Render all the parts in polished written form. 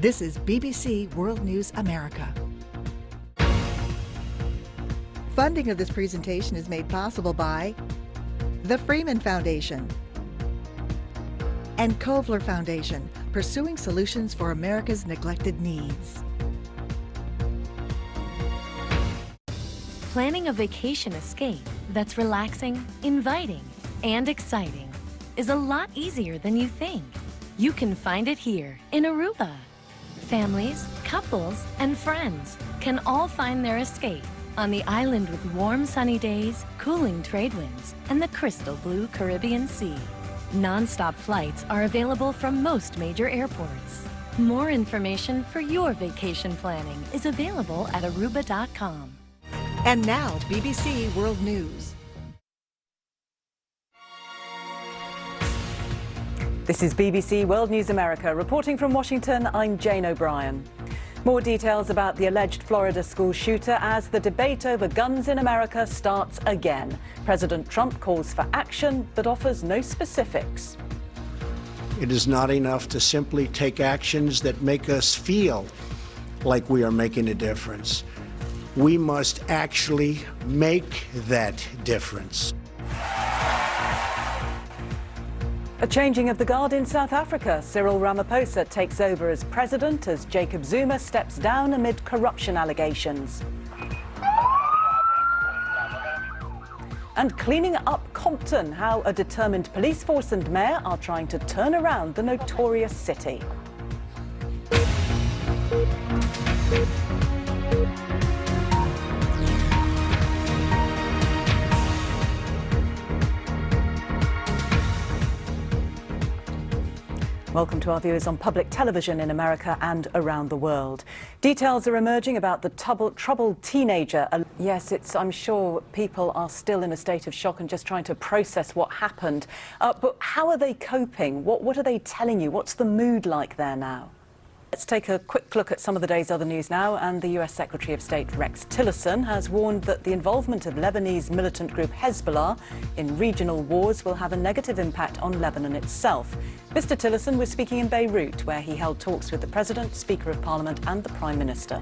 This is BBC World News America. Funding of this presentation is made possible by the Freeman Foundation and Kovler Foundation, pursuing solutions for America's neglected needs. Planning a vacation escape that's relaxing, inviting, and exciting is a lot easier than you think. You can find it here in Aruba. Families, couples, and friends can all find their escape on the island with warm sunny days, cooling trade winds, and the crystal blue Caribbean Sea. Non-stop flights are available from most major airports. More information for your vacation planning is available at aruba.com. And now, BBC World News. This is BBC World News America. Reporting from Washington, I'm Jane O'Brien. More details about the alleged Florida school shooter as the debate over guns in America starts again. President Trump calls for action but offers no specifics. It is not enough to simply take actions that make us feel like we are making a difference. We must actually make that difference. A changing of the guard in South Africa. Cyril Ramaphosa takes over as president as Jacob Zuma steps down amid corruption allegations. And cleaning up Compton, how a determined police force and mayor are trying to turn around the notorious city. Welcome to our viewers on public television in America and around the world. Details are emerging about the troubled teenager. Yes, I'm sure people are still in a state of shock and just trying to process what happened. But how are they coping? What are they telling you? What's the mood like there now? Let's take a quick look at some of the day's other news now. And the US Secretary of State Rex Tillerson has warned that the involvement of Lebanese militant group Hezbollah in regional wars will have a negative impact on Lebanon itself. Mr. Tillerson was speaking in Beirut, where he held talks with the President, Speaker of Parliament and the Prime Minister.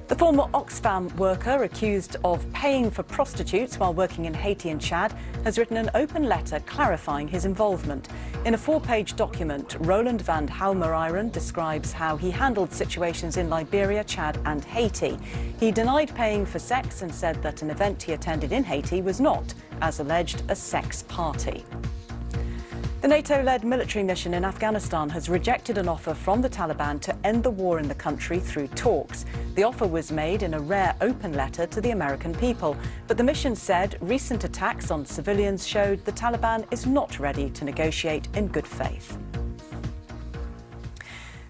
The former Oxfam worker accused of paying for prostitutes while working in Haiti and Chad has written an open letter clarifying his involvement. In a 4-page document, Roland van Halmeriren describes how he handled situations in Liberia, Chad and Haiti. He denied paying for sex and said that an event he attended in Haiti was not, as alleged, a sex party. The NATO-led military mission in Afghanistan has rejected an offer from the Taliban to end the war in the country through talks. The offer was made in a rare open letter to the American people, but the mission said recent attacks on civilians showed the Taliban is not ready to negotiate in good faith.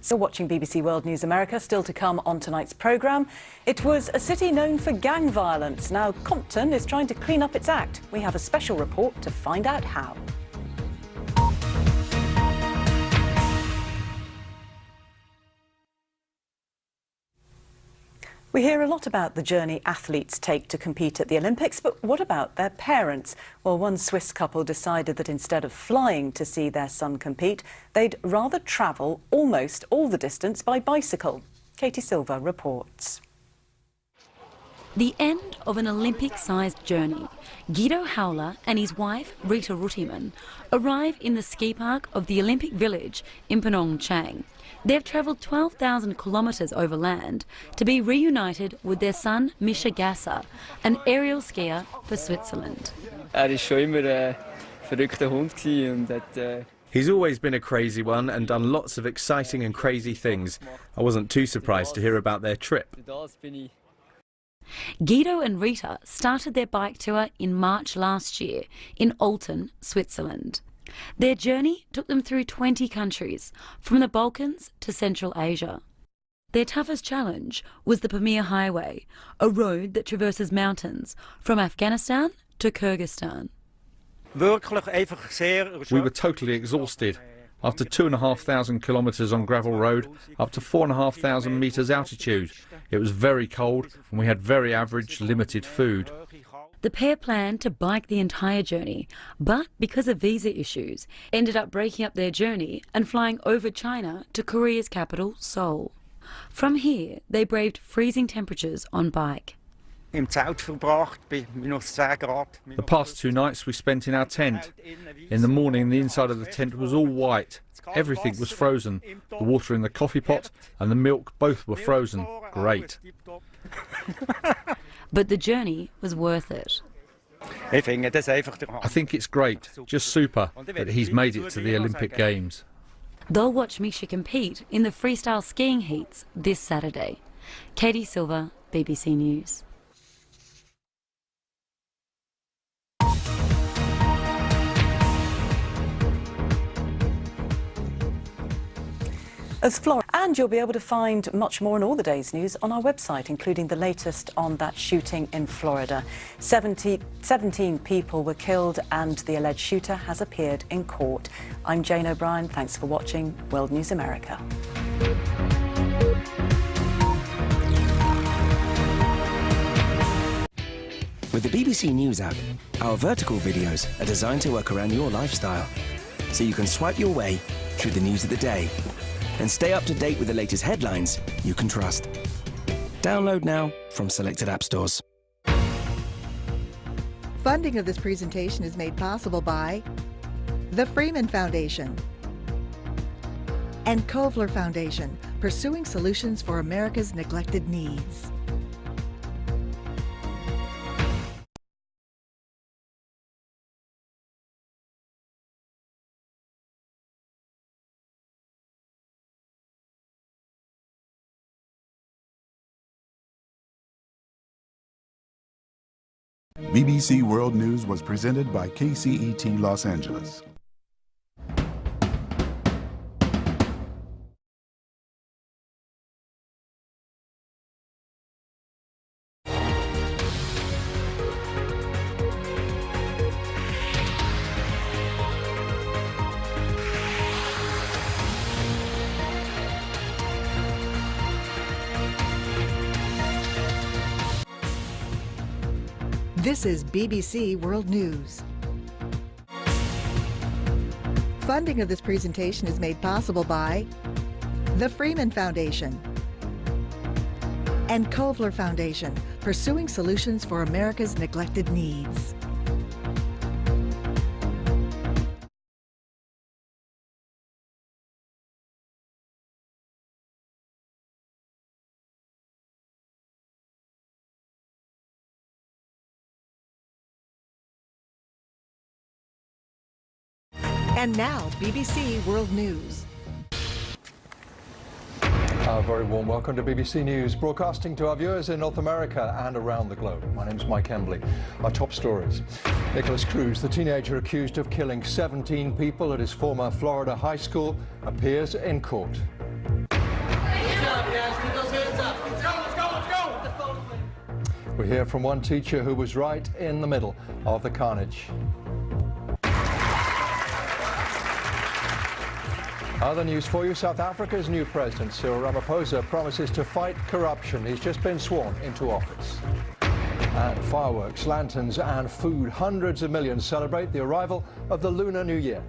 Still watching BBC World News America, still to come on tonight's programme. It was a city known for gang violence. Now Compton is trying to clean up its act. We have a special report to find out how. We hear a lot about the journey athletes take to compete at the Olympics, but what about their parents? Well, one Swiss couple decided that instead of flying to see their son compete, they'd rather travel almost all the distance by bicycle. Katie Silva reports. The end of an Olympic-sized journey. Guido Howler and his wife, Rita Ruttiman, arrive in the ski park of the Olympic Village in Phnom Penh. They've travelled 12,000 kilometres over land to be reunited with their son, Misha Gasser, an aerial skier for Switzerland. He's always been a crazy one and done lots of exciting and crazy things. I wasn't too surprised to hear about their trip. Guido and Rita started their bike tour in March last year in Olten, Switzerland. Their journey took them through 20 countries, from the Balkans to Central Asia. Their toughest challenge was the Pamir Highway, a road that traverses mountains from Afghanistan to Kyrgyzstan. We were totally exhausted. After 2,500 kilometres on gravel road, up to 4,500 metres altitude. It was very cold and we had very average, limited food. The pair planned to bike the entire journey, but because of visa issues, ended up breaking up their journey and flying over China to Korea's capital, Seoul. From here, they braved freezing temperatures on bike. Im Zelt verbracht bei -10 Grad. The past 2 nights we spent in our tent. In the morning, the inside of the tent was all white. Everything was frozen. The water in the coffee pot and the milk both were frozen. Great. But the journey was worth it. Ich finde das einfach der I think it's great, just super, that he's made it to the Olympic Games. They'll watch Misha compete in the freestyle skiing heats this Saturday. Katie Silver, BBC News. As Florida, and you'll be able to find much more on all the day's news on our website, including the latest on that shooting in Florida. 17 people were killed and the alleged shooter has appeared in court. I'm Jane O'Brien. Thanks for watching World News America. With the BBC News app, our vertical videos are designed to work around your lifestyle, so you can swipe your way through the news of the day and stay up to date with the latest headlines you can trust. Download now from selected app stores. Funding of this presentation is made possible by the Freeman Foundation and Kovler Foundation, pursuing solutions for America's neglected needs. BBC World News was presented by KCET Los Angeles. This is BBC World News. Funding of this presentation is made possible by the Freeman Foundation and Kovler Foundation, pursuing solutions for America's neglected needs. And now, BBC World News. A very warm welcome to BBC News, broadcasting to our viewers in North America and around the globe. My name's Mike Embley. Our top stories. Nicholas Cruz, the teenager accused of killing 17 people at his former Florida high school, appears in court. We hear from one teacher who was right in the middle of the carnage. Other news for you. South Africa's new president, Cyril Ramaphosa, promises to fight corruption. He's just been sworn into office. And fireworks, lanterns and food. Hundreds of millions celebrate the arrival of the Lunar New Year.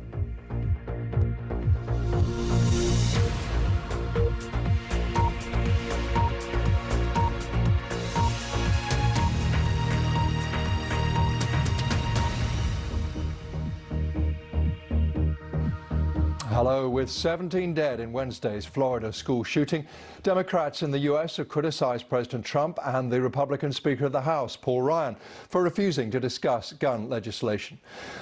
Hello. With 17 dead in Wednesday's Florida school shooting, Democrats in the U.S. have criticized President Trump and the Republican Speaker of the House, Paul Ryan, for refusing to discuss gun legislation.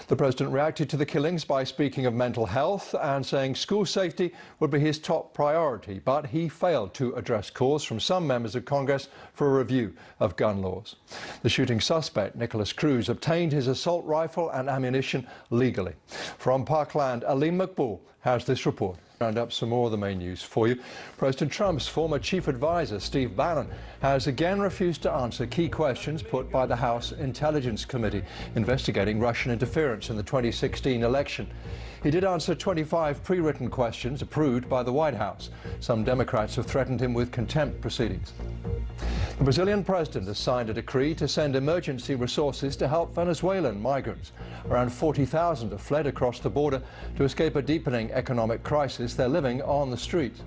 The president reacted to the killings by speaking of mental health and saying school safety would be his top priority, but he failed to address calls from some members of Congress for a review of gun laws. The shooting suspect, Nicholas Cruz, obtained his assault rifle and ammunition legally. From Parkland, Aline McBall has this report. Round up some more of the main news for you. President Trump's former chief advisor, Steve Bannon, has again refused to answer key questions put by the House Intelligence Committee investigating Russian interference in the 2016 election. He did answer 25 pre-written questions approved by the White House. Some Democrats have threatened him with contempt proceedings. The Brazilian president has signed a decree to send emergency resources to help Venezuelan migrants. Around 40,000 have fled across the border to escape a deepening economic crisis. They're living on the streets.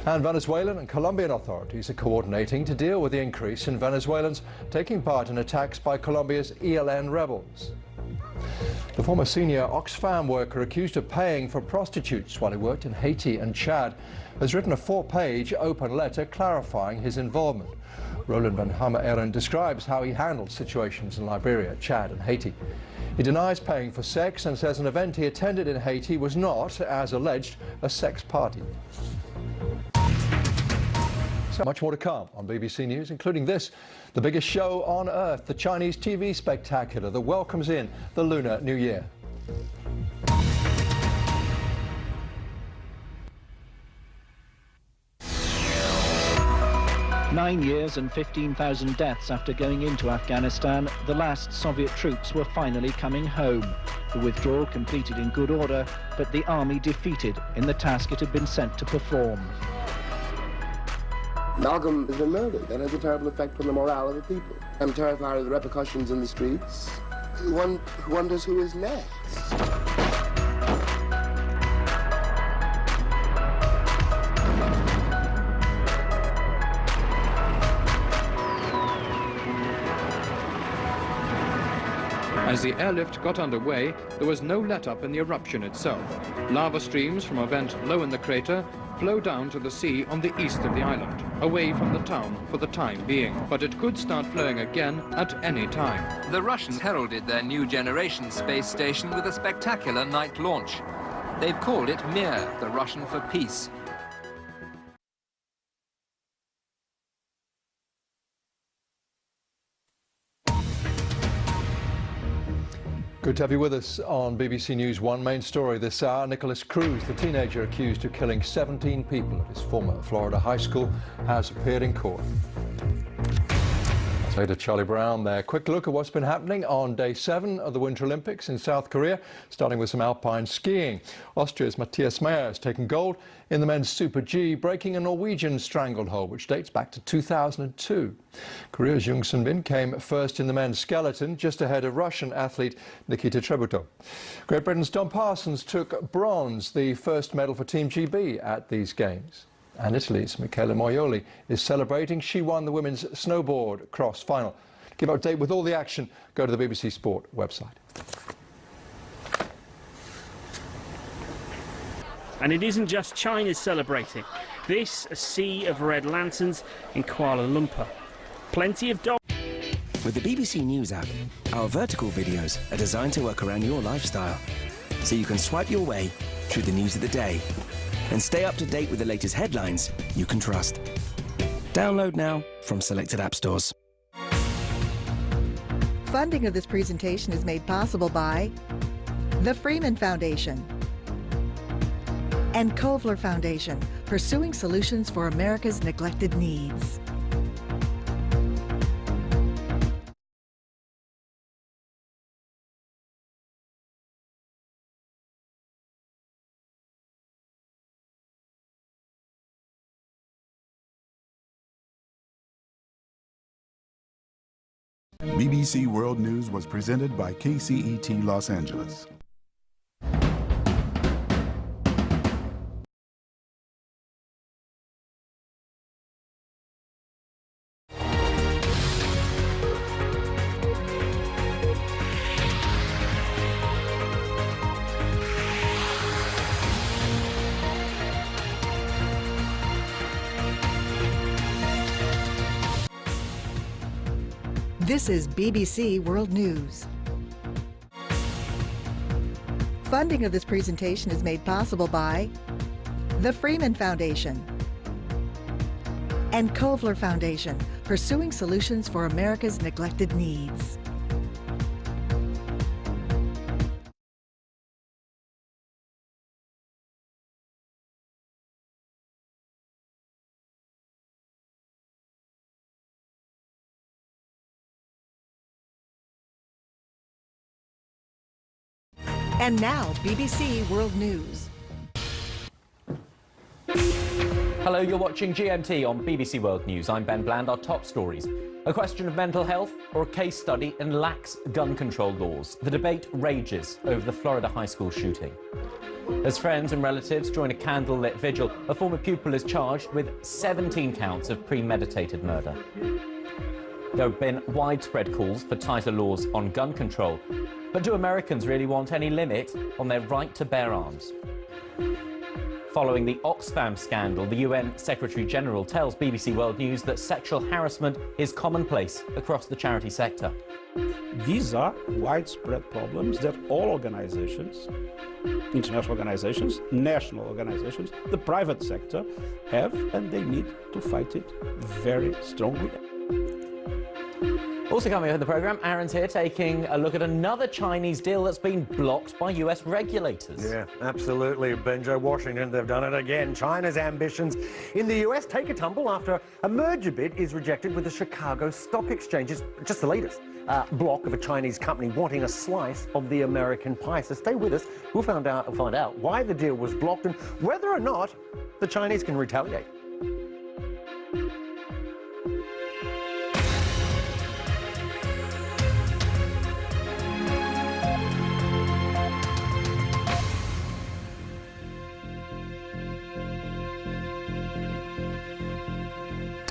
And Venezuelan and Colombian authorities are coordinating to deal with the increase in Venezuelans taking part in attacks by Colombia's ELN rebels. The former senior Oxfam worker accused of paying for prostitutes while he worked in Haiti and Chad has written a 4-page open letter clarifying his involvement. Roland van Hammer-Eren describes how he handled situations in Liberia, Chad and Haiti. He denies paying for sex and says an event he attended in Haiti was not, as alleged, a sex party. So much more to come on BBC News, including this, the biggest show on earth, the Chinese TV spectacular that welcomes in the Lunar New Year. 9 years and 15,000 deaths after going into Afghanistan, the last Soviet troops were finally coming home. The withdrawal completed in good order, but the army defeated in the task it had been sent to perform. Malcolm has been murdered. That has a terrible effect on the morale of the people. I'm terrified of the repercussions in the streets. One wonders who is next. As the airlift got underway, there was no let-up in the eruption itself. Lava streams from a vent low in the crater flow down to the sea on the east of the island, away from the town for the time being. But it could start flowing again at any time. The Russians heralded their new generation space station with a spectacular night launch. They've called it Mir, the Russian for peace. Good to have you with us on BBC News One. Main story this hour, Nicholas Cruz, the teenager accused of killing 17 people at his former Florida high school, has appeared in court. Later, Charlie Brown there. Quick look at what's been happening on day 7 of the Winter Olympics in South Korea, starting with some alpine skiing. Austria's Matthias Mayr has taken gold in the men's Super G, breaking a Norwegian stranglehold, which dates back to 2002. Korea's Jung Sun-bin came first in the men's skeleton, just ahead of Russian athlete Nikita Trebuto. Great Britain's Don Parsons took bronze, the first medal for Team GB at these games. And Italy's Michela Moioli is celebrating. She won the women's snowboard cross final. To keep up to date with all the action, go to the BBC Sport website. And it isn't just China's celebrating. This, a sea of red lanterns in Kuala Lumpur. Plenty of dogs. With the BBC News app, our vertical videos are designed to work around your lifestyle, so you can swipe your way through the news of the day and stay up to date with the latest headlines you can trust. Download now from selected app stores. Funding of this presentation is made possible by the Freeman Foundation and Kovler Foundation, pursuing solutions for America's neglected needs. BBC World News was presented by KCET Los Angeles. This is BBC World News. Funding of this presentation is made possible by the Freeman Foundation and Kovler Foundation, pursuing solutions for America's neglected needs. And now, BBC World News. Hello, you're watching GMT on BBC World News. I'm Ben Bland. Our top stories. A question of mental health or a case study in lax gun control laws. The debate rages over the Florida high school shooting. As friends and relatives join a candlelit vigil, a former pupil is charged with 17 counts of premeditated murder. There have been widespread calls for tighter laws on gun control. But do Americans really want any limit on their right to bear arms? Following the Oxfam scandal, the UN Secretary-General tells BBC World News that sexual harassment is commonplace across the charity sector. These are widespread problems that all organizations, international organizations, national organizations, the private sector have, and they need to fight it very strongly. Also coming up in the programme, Aaron's here taking a look at another Chinese deal that's been blocked by US regulators. Yeah, absolutely. Benjo, Washington, they've done it again. China's ambitions in the US take a tumble after a merger bid is rejected with the Chicago Stock Exchange. It's just the latest block of a Chinese company wanting a slice of the American pie. So stay with us. We'll find out why the deal was blocked and whether or not the Chinese can retaliate.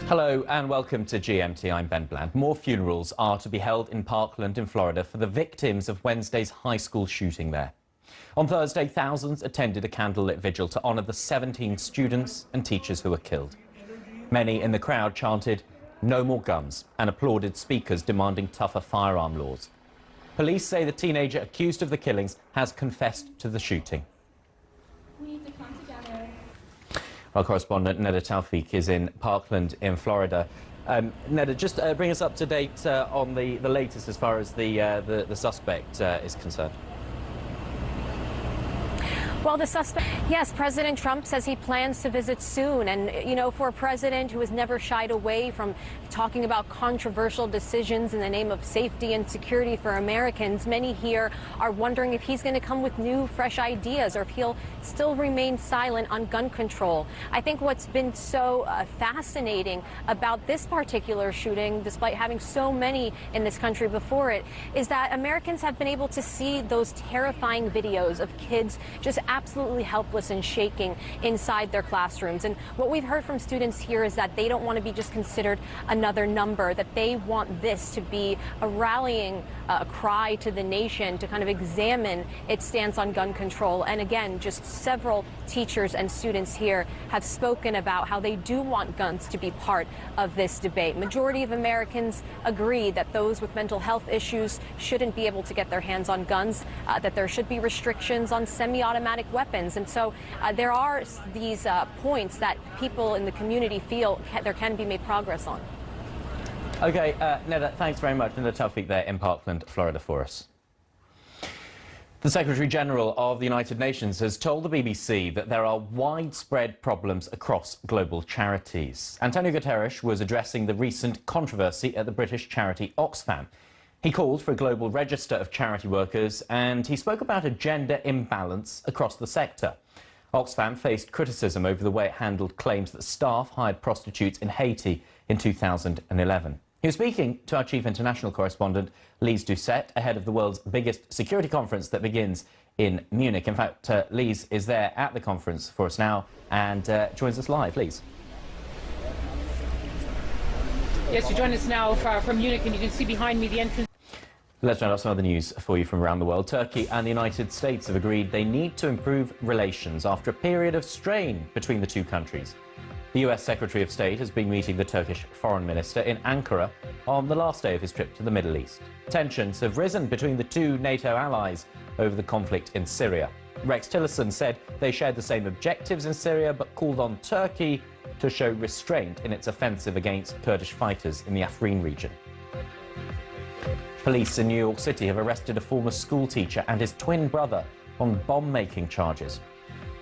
Hello and welcome to GMT. I'm Ben Bland. More funerals are to be held in Parkland in Florida for the victims of Wednesday's high school shooting there. On Thursday, thousands attended a candlelit vigil to honour the 17 students and teachers who were killed. Many in the crowd chanted, "No more guns," and applauded speakers demanding tougher firearm laws. Police say the teenager accused of the killings has confessed to the shooting. Our correspondent Neda Tawfiq is in Parkland in Florida. Neda, just bring us up to date on the latest as far as the suspect is concerned. Well, the suspect, yes, President Trump says he plans to visit soon. And, you know, for a president who has never shied away from talking about controversial decisions in the name of safety and security for Americans, many here are wondering if he's going to come with new, fresh ideas or if he'll still remain silent on gun control. I think what's been so fascinating about this particular shooting, despite having so many in this country before it, is that Americans have been able to see those terrifying videos of kids just absolutely helpless and shaking inside their classrooms. And what we've heard from students here is that they don't want to be just considered another number, that they want this to be a rallying cry to the nation to kind of examine its stance on gun control. And again, just several teachers and students here have spoken about how they do want guns to be part of this debate. Majority of Americans agree that those with mental health issues shouldn't be able to get their hands on guns, that there should be restrictions on semi-automatic weapons. And so there are these points that people in the community feel there can be made progress on. OK, Neda, thanks very much. Neda Tawfiq there in Parkland, Florida for us. The Secretary-General of the United Nations has told the BBC that there are widespread problems across global charities. Antonio Guterres was addressing the recent controversy at the British charity Oxfam. He called for a global register of charity workers and he spoke about a gender imbalance across the sector. Oxfam faced criticism over the way it handled claims that staff hired prostitutes in Haiti in 2011. He was speaking to our chief international correspondent, Lise Doucette, ahead of the world's biggest security conference that begins in Munich. In fact, Lise is there at the conference for us now and joins us live. Lise. Yes, you join us now from Munich, and you can see behind me the entrance. Let's round up some other news for you from around the world. Turkey and the United States have agreed they need to improve relations after a period of strain between the two countries. The US Secretary of State has been meeting the Turkish Foreign Minister in Ankara on the last day of his trip to the Middle East. Tensions have risen between the two NATO allies over the conflict in Syria. Rex Tillerson said they shared the same objectives in Syria but called on Turkey to show restraint in its offensive against Kurdish fighters in the Afrin region. Police in New York City have arrested a former schoolteacher and his twin brother on bomb-making charges.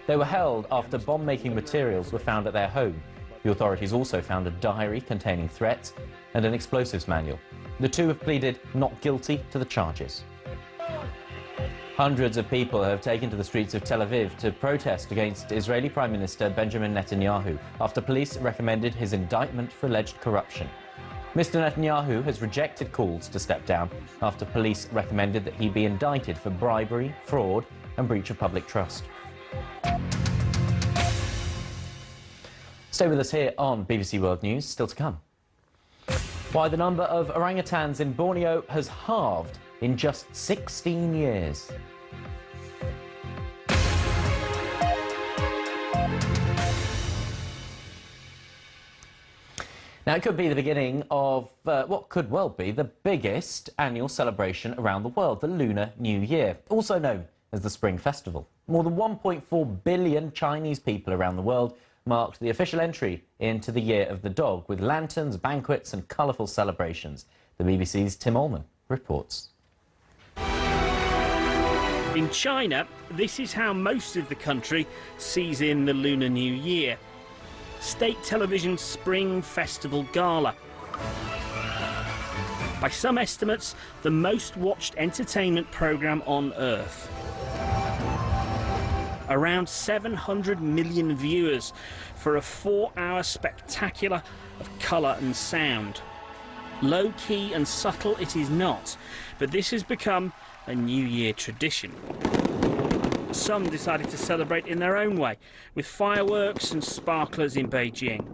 They were held after bomb-making materials were found at their home. The authorities also found a diary containing threats and an explosives manual. The two have pleaded not guilty to the charges. Hundreds of people have taken to the streets of Tel Aviv to protest against Israeli Prime Minister Benjamin Netanyahu after police recommended his indictment for alleged corruption. Mr. Netanyahu has rejected calls to step down after police recommended that he be indicted for bribery, fraud and breach of public trust. Stay with us here on BBC World News, still to come. Why the number of orangutans in Borneo has halved in just 16 years. Now, it could be the beginning of what could well be the biggest annual celebration around the world, the Lunar New Year, also known as the Spring Festival. More than 1.4 billion Chinese people around the world marked the official entry into the Year of the Dog with lanterns, banquets and colourful celebrations. The BBC's Tim Allman reports. In China, this is how most of the country sees in the Lunar New Year. State television's Spring Festival Gala. By some estimates, the most watched entertainment programme on Earth. Around 700 million viewers for a 4-hour spectacular of colour and sound. Low-key and subtle it is not, but this has become a New Year tradition. Some decided to celebrate in their own way, with fireworks and sparklers in Beijing.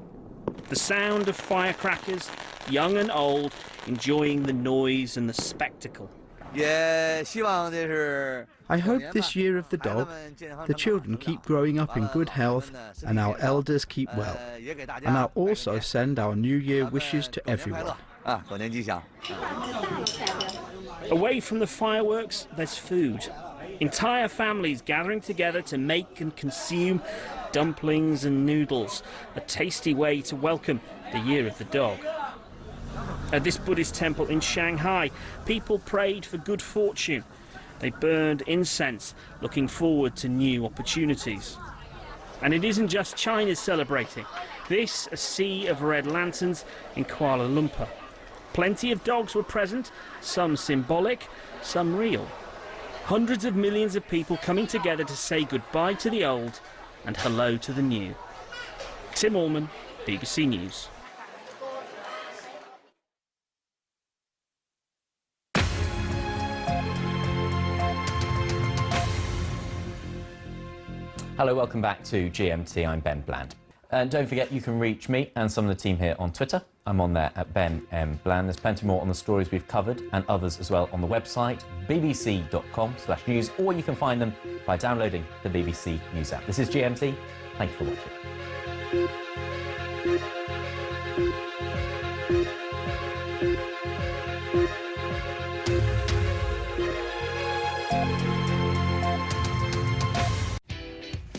The sound of firecrackers, young and old, enjoying the noise and the spectacle. I hope this Year of the Dog, the children keep growing up in good health and our elders keep well. And I'll also send our New Year wishes to everyone. Away from the fireworks, there's food. Entire families gathering together to make and consume dumplings and noodles, a tasty way to welcome the Year of the Dog. At this Buddhist temple in Shanghai, people prayed for good fortune. They burned incense, looking forward to new opportunities. And it isn't just China celebrating. This, a sea of red lanterns in Kuala Lumpur. Plenty of dogs were present, some symbolic, some real. Hundreds of millions of people coming together to say goodbye to the old and hello to the new. Tim Allman, BBC News. Hello, welcome back to GMT. I'm Ben Bland. And don't forget, you can reach me and some of the team here on Twitter. I'm on there at Ben M. Bland. There's plenty more on the stories we've covered and others as well on the website, bbc.com/news, or you can find them by downloading the BBC News app. This is GMT. Thank you for watching.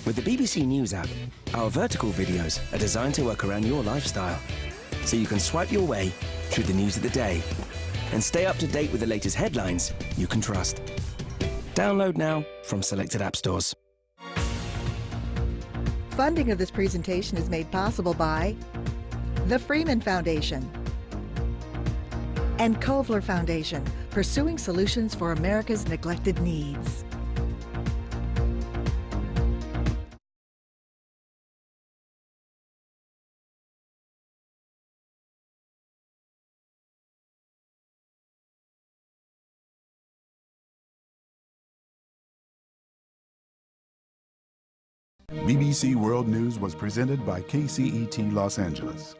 With the BBC News app, our vertical videos are designed to work around your lifestyle, so you can swipe your way through the news of the day and stay up to date with the latest headlines you can trust. Download now from selected app stores. Funding of this presentation is made possible by the Freeman Foundation and Kovler Foundation, pursuing solutions for America's neglected needs. BBC World News was presented by KCET Los Angeles.